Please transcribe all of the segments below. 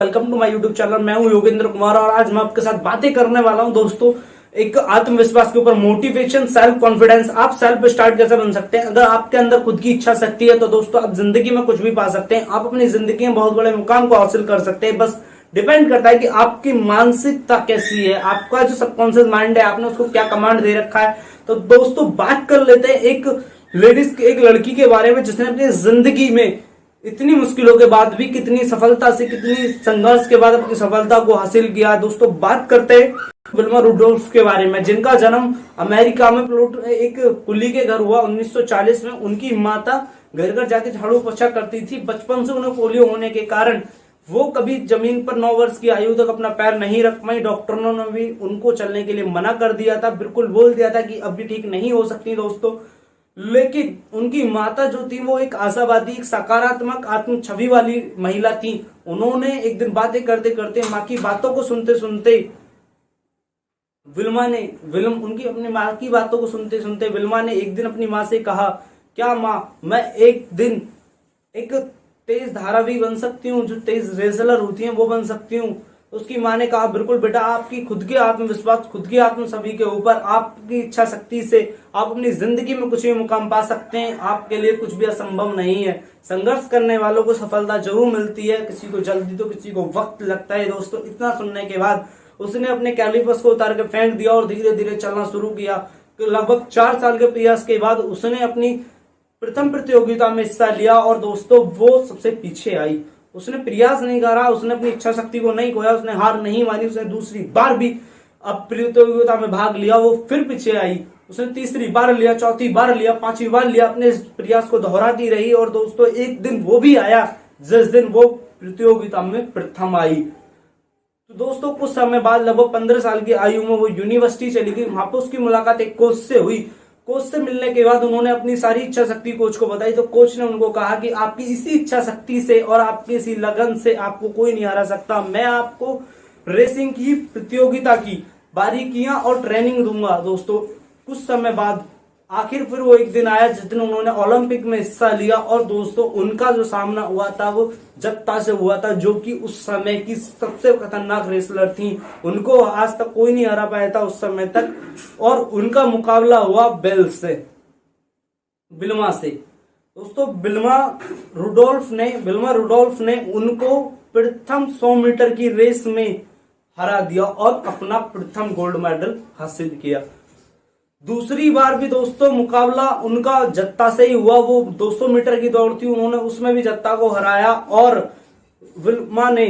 Welcome to my YouTube channel. मैं हूं योगेंद्र कुमार और आज मैं आपके साथ बातें करने वाला हूं दोस्तों एक आत्मविश्वास के ऊपर, मोटिवेशन, सेल्फ कॉन्फिडेंस। आप सेल्फ स्टार्ट कैसे बन सकते हैं? अगर आपके अंदर खुद की इच्छा शक्ति है तो दोस्तों आप जिंदगी में कुछ भी पा सकते हैं। आप अपनी जिंदगी में बहुत बड़े मुकाम को हासिल कर सकते हैं। बस डिपेंड करता है कि आपकी मानसिकता कैसी है, आपका जो सबकॉन्शियस माइंड है, आपने उसको क्या कमांड दे रखा है। तो दोस्तों बात कर लेते हैं एक लेडीज, एक लड़की के बारे में जिसने अपनी जिंदगी में इतनी मुश्किलों के बाद भी कितनी सफलता से, कितनी संघर्ष के बाद अपनी सफलता को हासिल किया। दोस्तों बात करते हैं विल्मा रुडोल्फ के बारे में, जिनका जन्म अमेरिका में एक कुली के घर हुआ 1940 में। उनकी माता घर घर जाके झाड़ू पोछा करती थी। बचपन से उन्हें पोलियो होने के कारण वो कभी जमीन पर 9 वर्ष की आयु तक अपना पैर नहीं रख पाई। डॉक्टरों ने भी उनको चलने के लिए मना कर दिया था, बिल्कुल बोल दिया था कि अब भी ठीक नहीं हो सकती दोस्तों। लेकिन उनकी माता जो थी वो एक आशावादी, एक सकारात्मक आत्म छवि वाली महिला थी। उन्होंने एक दिन बातें करते करते, माँ की बातों को सुनते सुनते उनकी अपनी माँ की बातों को सुनते सुनते विल्मा ने एक दिन अपनी माँ से कहा, क्या माँ, मैं एक दिन एक तेज धारावी बन सकती हूँ, जो तेज रेसलर होती हैं वो बन सकती हूँ? उसकी माँ ने कहा, बिल्कुल बेटा, आपकी खुद के आत्मविश्वास, खुद की आत्म छवि के ऊपर, आपकी इच्छा शक्ति से आप अपनी जिंदगी में कुछ भी मुकाम पा सकते हैं। आपके लिए कुछ भी असंभव नहीं है। संघर्ष करने वालों को सफलता जरूर मिलती है, किसी को जल्दी तो किसी को वक्त लगता है। दोस्तों इतना सुनने के बाद उसने अपने कैलिपर्स को उतार के फेंक दिया और धीरे धीरे चलना शुरू किया। लगभग 4 साल के प्रयास के बाद उसने अपनी प्रथम प्रतियोगिता में हिस्सा लिया और दोस्तों वो सबसे पीछे आई। उसने प्रयास नहीं करा, उसने अपनी इच्छा शक्ति को नहीं खोया, उसने हार नहीं मानी। उसने दूसरी बार भी अब प्रतियोगिता में भाग लिया, वो फिर पीछे आई। उसने तीसरी बार लिया, चौथी बार लिया, 5वीं बार लिया, अपने प्रयास को दोहराती रही। और दोस्तों एक दिन वो भी आया जिस दिन वो प्रतियोगिता में प्रथम आई। तो दोस्तों कुछ समय बाद, लगभग 15 साल की आयु में वो यूनिवर्सिटी चली गई। वहां पर उसकी मुलाकात एक कोच से हुई। कोच से मिलने के बाद उन्होंने अपनी सारी इच्छा शक्ति कोच को बताई। तो कोच ने उनको कहा कि आपकी इसी इच्छा शक्ति से और आपकी इसी लगन से आपको कोई नहीं हरा सकता। मैं आपको रेसिंग की प्रतियोगिता की बारीकियां और ट्रेनिंग दूंगा। दोस्तों कुछ समय बाद आखिर फिर वो एक दिन आया जिस दिन उन्होंने ओलंपिक में हिस्सा लिया। और दोस्तों उनका जो सामना हुआ था वो जत्ता से हुआ था, जो कि उस समय की सबसे खतरनाक रेसलर थी। उनको आज तक कोई नहीं हरा पाया था उस समय तक। और उनका मुकाबला हुआ विल्मा से। दोस्तों विल्मा रुडोल्फ ने उनको प्रथम 100 मीटर की रेस में हरा दिया और अपना प्रथम गोल्ड मेडल हासिल किया। दूसरी बार भी दोस्तों मुकाबला उनका जत्ता से ही हुआ। वो 200 मीटर की दौड़ थी, उन्होंने उसमें भी जत्ता को हराया और विल्मा ने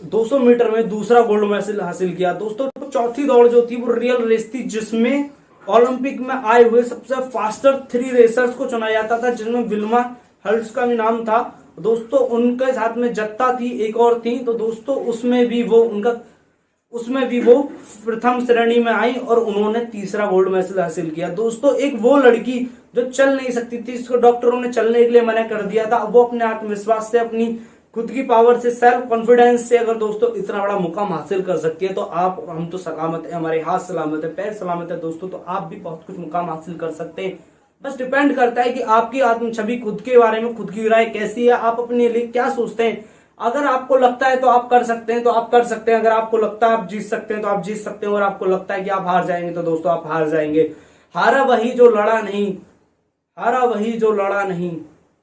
200 मीटर में दूसरा गोल्ड मेडल हासिल किया। दोस्तों चौथी दौड़ जो थी वो रियल रेस थी, जिसमें ओलंपिक में आए हुए सबसे फास्टर 3 रेसर्स को चुना जाता था, जिनमें विल्मा हल्स का भी नाम था। दोस्तों उनके साथ में जत्ता थी, एक और थी। तो दोस्तों उसमें भी वो प्रथम श्रेणी में आई और उन्होंने तीसरा गोल्ड मेडल हासिल किया। दोस्तों एक वो लड़की जो चल नहीं सकती थी, इसको डॉक्टरों ने चलने के लिए मना कर दिया था, वो अपने आत्मविश्वास से, अपनी खुद की पावर से, सेल्फ कॉन्फिडेंस से अगर दोस्तों इतना बड़ा मुकाम हासिल कर सकती है तो हम तो सलामत है, हमारे हाथ सलामत है, पैर सलामत है दोस्तों। तो आप भी बहुत कुछ मुकाम हासिल कर सकते हैं। बस डिपेंड करता है कि आपकी आत्म छवि, खुद के बारे में खुद की राय कैसी है, आप अपने लिए क्या सोचते हैं। अगर आपको लगता है तो आप कर सकते हैं तो आप कर सकते हैं। अगर आपको लगता है आप जीत सकते हैं तो आप जीत सकते हैं। और आपको लगता है कि आप हार जाएंगे तो दोस्तों आप हार जाएंगे। हारा वही जो लड़ा नहीं।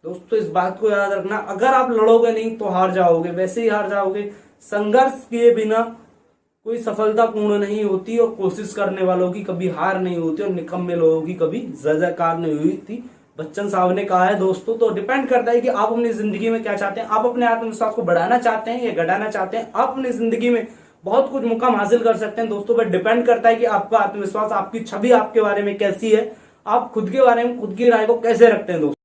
दोस्तों इस बात को याद रखना, अगर आप लड़ोगे नहीं तो हार जाओगे, वैसे ही हार जाओगे। संघर्ष किए बिना कोई सफलता पूर्ण नहीं होती और कोशिश करने वालों की कभी हार नहीं होती और निकम्मे लोगों की कभी जय जयकार नहीं हुई थी, बच्चन साहब ने कहा है दोस्तों। तो डिपेंड करता है कि आप अपनी जिंदगी में क्या चाहते हैं। आप अपने आत्मविश्वास को बढ़ाना चाहते हैं या घटाना चाहते हैं। आप अपनी जिंदगी में बहुत कुछ मुकाम हासिल कर सकते हैं दोस्तों, पर डिपेंड करता है कि आपका आत्मविश्वास, आपकी छवि आपके बारे में कैसी है, आप खुद के बारे में खुद की राय को कैसे रखते हैं दोस्तों।